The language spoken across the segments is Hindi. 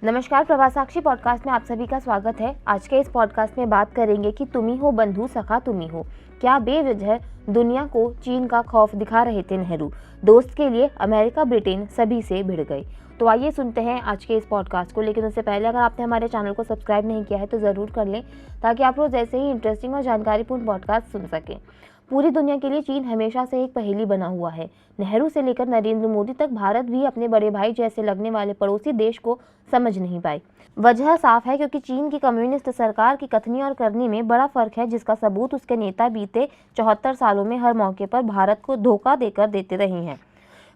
नमस्कार, प्रभा साक्षी पॉडकास्ट में आप सभी का स्वागत है। आज के इस पॉडकास्ट में बात करेंगे कि तुम ही हो बंधु सखा तुम ही हो। क्या बेवजह दुनिया को चीन का खौफ दिखा रहे थे नेहरू? दोस्त के लिए अमेरिका ब्रिटेन सभी से भिड़ गई। तो आइए सुनते हैं आज के इस पॉडकास्ट को। लेकिन उससे पहले अगर आपने हमारे चैनल को सब्सक्राइब नहीं किया है तो ज़रूर कर लें, ताकि आप रोज़ ऐसे ही इंटरेस्टिंग और जानकारीपूर्ण पॉडकास्ट सुन सकें। पूरी दुनिया के लिए चीन हमेशा से एक पहेली बना हुआ है। नेहरू से लेकर नरेंद्र मोदी तक भारत भी अपने बड़े भाई जैसे लगने वाले पड़ोसी देश को समझ नहीं पाई। वजह साफ है, क्योंकि चीन की कम्युनिस्ट सरकार की कथनी और करनी में बड़ा फर्क है, जिसका सबूत उसके नेता बीते 74 सालों में हर मौके पर भारत को धोखा देकर देते रहे हैं।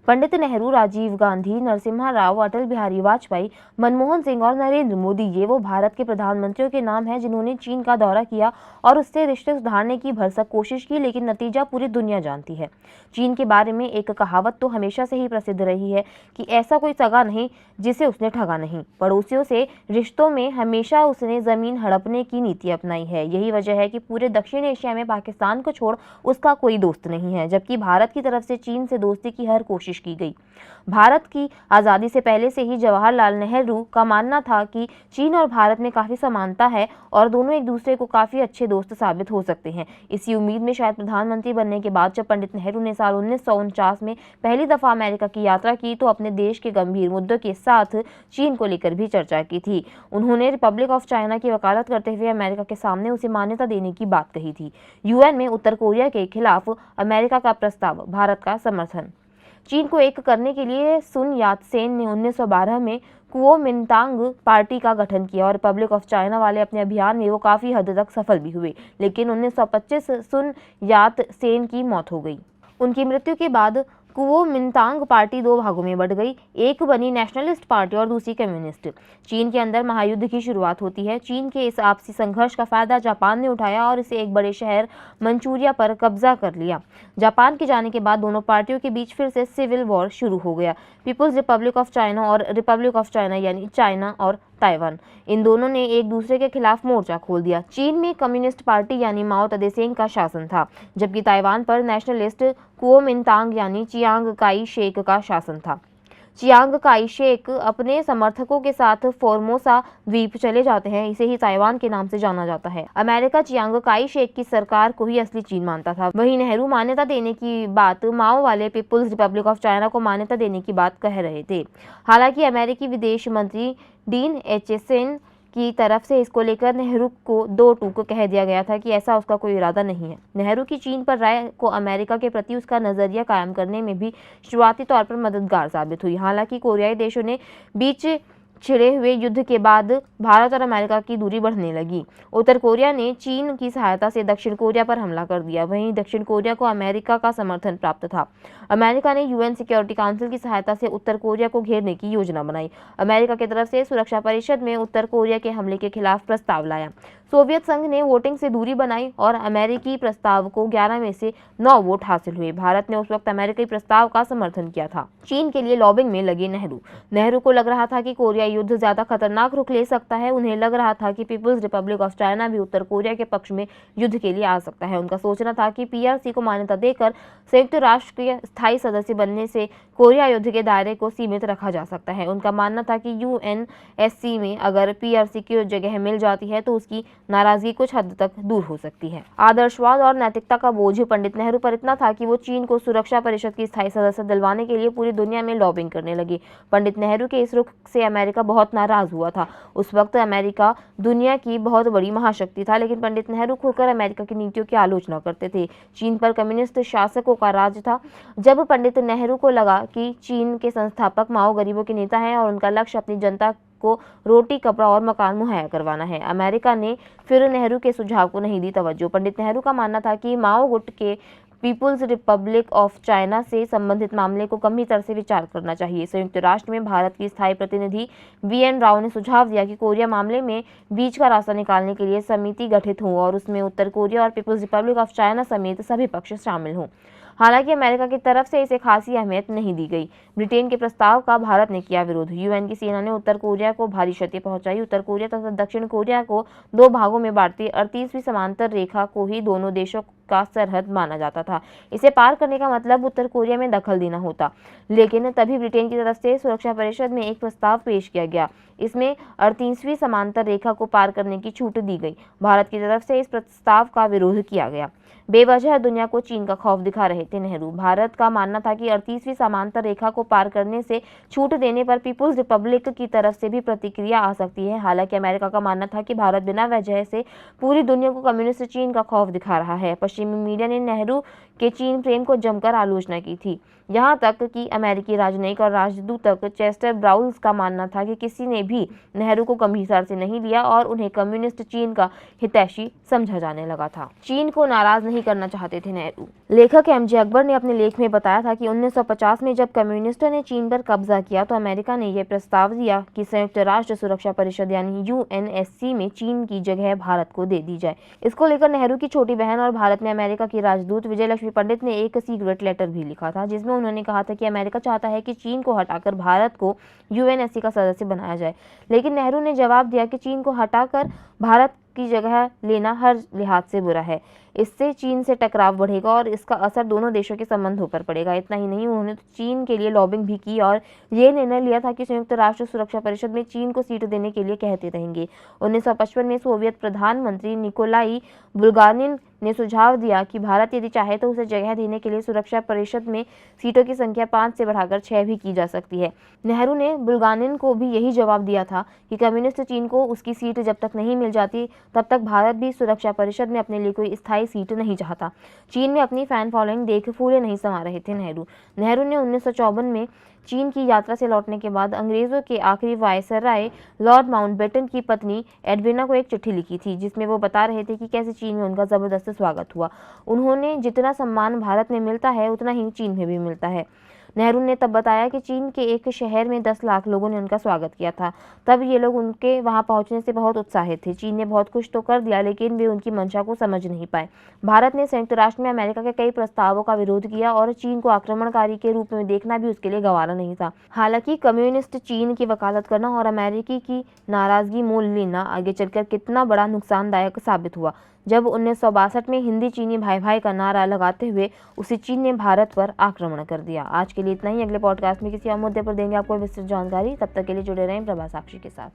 पंडित नेहरू, राजीव गांधी, नरसिम्हा राव, अटल बिहारी वाजपेयी, मनमोहन सिंह और नरेंद्र मोदी, ये वो भारत के प्रधानमंत्रियों के नाम हैं जिन्होंने चीन का दौरा किया और उससे रिश्ते सुधारने की भरसक कोशिश की, लेकिन नतीजा पूरी दुनिया जानती है। चीन के बारे में एक कहावत तो हमेशा से ही प्रसिद्ध रही है कि ऐसा कोई सगा नहीं जिसे उसने ठगा नहीं। पड़ोसियों से रिश्तों में हमेशा उसने जमीन हड़पने की नीति अपनाई है। यही वजह है कि पूरे दक्षिण एशिया में पाकिस्तान को छोड़ उसका कोई दोस्त नहीं है, जबकि भारत की तरफ से चीन से दोस्ती की हर कोशिश की गई। भारत की आज़ादी से पहले से ही जवाहरलाल नेहरू का मानना था कि चीन और भारत में काफ़ी समानता है और दोनों एक दूसरे को काफ़ी अच्छे दोस्त साबित हो सकते हैं। इसी उम्मीद में शायद प्रधानमंत्री बनने के बाद जब पंडित नेहरू ने साल 1949 में पहली दफ़ा अमेरिका की यात्रा की, तो अपने देश के गंभीर मुद्दों के साथ चीन को लेकर भी चर्चा की थी। उन्होंने रिपब्लिक ऑफ चाइना की वकालत करते हुए अमेरिका के सामने उसे मान्यता देने की बात कही थी। यूएन में उत्तर कोरिया के खिलाफ अमेरिका का प्रस्ताव, भारत का समर्थन। चीन को एक करने के लिए सुन यात सेन ने 1912 में कुओमिंतांग पार्टी का गठन किया और रिपब्लिक ऑफ चाइना वाले अपने अभियान में वो काफ़ी हद तक सफल भी हुए। लेकिन 1925 सुन यात सेन की मौत हो गई। उनकी मृत्यु के बाद कुओमिंतांग पार्टी दो भागों में बढ़ गई। एक बनी नेशनलिस्ट पार्टी और दूसरी कम्युनिस्ट। चीन के अंदर महायुद्ध की शुरुआत होती है। चीन के इस आपसी संघर्ष का फायदा जापान ने उठाया और इसे एक बड़े शहर मंचूरिया पर कब्जा कर लिया। जापान के जाने के बाद दोनों पार्टियों के बीच फिर से सिविल वॉर शुरू हो गया। पीपुल्स रिपब्लिक ऑफ चाइना और रिपब्लिक ऑफ चाइना यानी चाइना और ताइवान, इन दोनों ने एक दूसरे के खिलाफ मोर्चा खोल दिया। चीन में कम्युनिस्ट पार्टी यानी माओ त्से का शासन था, जबकि ताइवान पर नेशनलिस्ट कुओमिंतांग यानी चियांग काई शेक का शासन था। चियांग काई शेक अपने समर्थकों के साथ फोर्मोसा द्वीप चले जाते हैं। इसे ही ताइवान के नाम से जाना जाता है। अमेरिका चियांग काई शेक की सरकार को ही असली चीन मानता था। वहीं नेहरू मान्यता देने की बात माओ वाले पीपुल्स रिपब्लिक ऑफ चाइना को मान्यता देने की बात कह रहे थे। हालांकि अमेरिकी विदेश मंत्री डीन एचेसन की तरफ से इसको लेकर नेहरू को दो टूक कह दिया गया था कि ऐसा उसका कोई इरादा नहीं है। नेहरू की चीन पर राय को अमेरिका के प्रति उसका नजरिया कायम करने में भी शुरुआती तौर पर मददगार साबित हुई। हालांकि कोरियाई देशों ने बीच छिड़े हुए युद्ध के बाद भारत और अमेरिका की दूरी बढ़ने लगी। उत्तर कोरिया ने चीन की सहायता से दक्षिण कोरिया पर हमला कर दिया। वहीं दक्षिण कोरिया को अमेरिका का समर्थन प्राप्त था। अमेरिका ने यूएन सिक्योरिटी काउंसिल की सहायता से उत्तर कोरिया को घेरने की योजना बनाई। अमेरिका की तरफ से सुरक्षा परिषद में उत्तर कोरिया के हमले के खिलाफ प्रस्ताव लाया। सोवियत संघ ने वोटिंग से दूरी बनाई और अमेरिकी प्रस्ताव को 11 में से 9 वोट हासिल हुए। भारत ने उस वक्त अमेरिकी प्रस्ताव का समर्थन किया था। चीन के लिए लॉबिंग में लगे नेहरू को लग रहा था कि कोरिया युद्ध ज्यादा खतरनाक रुख ले सकता है। उन्हें लग रहा था कि पीपुल्स रिपब्लिक ऑफ चाइना भी उत्तर कोरिया के पक्ष में युद्ध के लिए आ सकता है। उनका सोचना था कि पीआरसी को मान्यता देकर संयुक्त राष्ट्र के स्थायी सदस्य बनने से कोरिया युद्ध के दायरे को सीमित रखा जा सकता है। उनका मानना था कि यूएनएससी में अगर पीआरसी की जगह मिल जाती है तो उसकी नाराजगी कुछ हद तक दूर हो सकती है। आदर्शवाद और नैतिकता का बोझ पंडित नेहरू पर इतना था कि वो चीन को सुरक्षा परिषद की स्थायी सदस्य दिलवाने के लिए पूरी दुनिया में लॉबिंग करने लगे। पंडित नेहरू के इस रुख से अमेरिका बहुत नाराज हुआ था। उस वक्त अमेरिका दुनिया की बहुत बड़ी महाशक्ति था, लेकिन पंडित नेहरू खुलकर अमेरिका की नीतियों की आलोचना करते थे। चीन पर कम्युनिस्ट शासकों का राज था। जब पंडित नेहरू को लगा कि चीन के संस्थापक माओ गरीबों के नेता हैं और उनका लक्ष्य अपनी जनता को रोटी, कपड़ा और मकान मुहैया करवाना है, अमेरिका ने फिर नेहरू के सुझाव को नहीं दी तवज्जो। पंडित नेहरू का मानना था कि माओ गुट के पीपुल्स रिपब्लिक ऑफ चाइना से संबंधित मामले को गंभीरता से विचार करना चाहिए। संयुक्त राष्ट्र में भारत की स्थायी प्रतिनिधि वीएन राव ने सुझाव दिया कि कोरिया मामले में बीच का रास्ता निकालने के लिए समिति गठित हो और उसमें उत्तर कोरिया और पीपुल्स रिपब्लिक ऑफ चाइना समेत सभी पक्ष शामिल हों। हालांकि अमेरिका की तरफ से इसे खासी अहमियत नहीं दी गई। ब्रिटेन के प्रस्ताव का भारत ने किया विरोध। यूएन की सेना ने उत्तर कोरिया को भारी क्षति पहुंचाई। उत्तर कोरिया तथा दक्षिण कोरिया को दो भागों में बांटती 38वीं समांतर रेखा को ही दोनों देशों का सरहद माना जाता था। इसे पार करने का मतलब उत्तर कोरिया में दखल देना होता। लेकिन तभी ब्रिटेन की तरफ से सुरक्षा परिषद में एक प्रस्ताव पेश किया गया। इसमें 38वीं समांतर रेखा को पार करने की छूट दी गई। भारत की तरफ से इस प्रस्ताव का विरोध किया गया। बेवजह दुनिया को चीन का खौफ दिखा रहे थे नेहरू। भारत का मानना था कि 38वीं समांतर रेखा को पार करने से छूट देने पर पीपुल्स रिपब्लिक की तरफ से भी प्रतिक्रिया आ सकती है। हालांकि अमेरिका का मानना था कि भारत बिना वजह से पूरी दुनिया को कम्युनिस्ट चीन का खौफ दिखा रहा है। पश्चिमी मीडिया ने नेहरू के चीन प्रेम को जमकर आलोचना की थी। यहाँ तक कि अमेरिकी राजनयिक और राजदूत चेस्टर ब्राउल्स का मानना था कि किसी ने भी नेहरू को गंभीरता से नहीं लिया और उन्हें कम्युनिस्ट चीन का हितैषी समझा जाने लगा था। चीन को नाराज नहीं करना चाहते थे नेहरू। लेखक एमजे अकबर ने अपने लेख में बताया था कि 1950 में जब कम्युनिस्टों ने चीन पर कब्जा किया तो अमेरिका ने यह प्रस्ताव दिया कि संयुक्त राष्ट्र सुरक्षा परिषद यानी यूएनएससी में चीन की जगह भारत को दे दी जाए। इसको लेकर नेहरू की छोटी बहन और भारत में अमेरिका की राजदूत विजयलक्ष्मी पंडित ने एक सीक्रेट लेटर भी लिखा था, जिसमें उन्होंने कहा था कि अमेरिका चाहता है कि चीन को हटाकर भारत को यूएनएससी का सदस्य बनाया जाए। लेकिन नेहरू ने जवाब दिया कि चीन को हटाकर भारत की जगह लेना हर लिहाज से बुरा है। इससे चीन से टकराव बढ़ेगा और इसका असर दोनों देशों के संबंधों पर पड़ेगा। इतना ही नहीं, उन्होंने तो चीन के लिए लॉबिंग भी की और ये निर्णय लिया था कि संयुक्त राष्ट्र सुरक्षा परिषद में चीन को सीट देने के लिए कहते रहेंगे। 1955 में सोवियत प्रधानमंत्री निकोलाई बुल्गानिन ने सुझाव दिया कि भारत यदि चाहे तो उसे जगह देने के लिए सुरक्षा परिषद में सीटों की संख्या 5 से बढ़ाकर 6 भी की जा सकती है। नेहरू ने बुल्गानिन को भी यही जवाब दिया था कि कम्युनिस्ट चीन को उसकी सीट जब तक नहीं मिल जाती तब तक भारत भी सुरक्षा परिषद में अपने लिए कोई स्थायी सीट नहीं चाहता। चीन में अपनी फैन फॉलोइंग देख फूले नहीं समा रहे थे नेहरू ने 1954 में चीन की यात्रा से लौटने के बाद अंग्रेजों के आखिरी वायसराय लॉर्ड माउंटबेटन की पत्नी एडविना को एक चिट्ठी लिखी थी, जिसमें वो बता रहे थे कि कैसे चीन में उनका जबरदस्त स्वागत हुआ। उन्होंने जितना सम्मान भारत में मिलता है उतना ही चीन में भी मिलता है। नेहरू ने तब बताया कि चीन के एक शहर में 10 लाख लोगों ने उनका स्वागत किया था। तब ये लोग उनके वहां पहुंचने से बहुत उत्साहित थे। चीन ने बहुत कुछ तो कर दिया, लेकिन वे उनकी मंशा को समझ नहीं पाए। भारत ने संयुक्त राष्ट्र में अमेरिका के कई प्रस्तावों का विरोध किया और चीन को आक्रमणकारी के रूप में देखना भी उसके लिए गवारा नहीं था। हालांकि कम्युनिस्ट चीन की वकालत करना और अमेरिकी की नाराजगी मोल लेना आगे चलकर कितना बड़ा नुकसानदायक साबित हुआ, जब 1962 में हिंदी चीनी भाई भाई का नारा लगाते हुए उसी चीन ने भारत पर आक्रमण कर दिया। आज के लिए इतना ही। अगले पॉडकास्ट में किसी और मुद्दे पर देंगे आपको विस्तृत जानकारी। तब तक के लिए जुड़े रहें प्रभा साक्षी के साथ।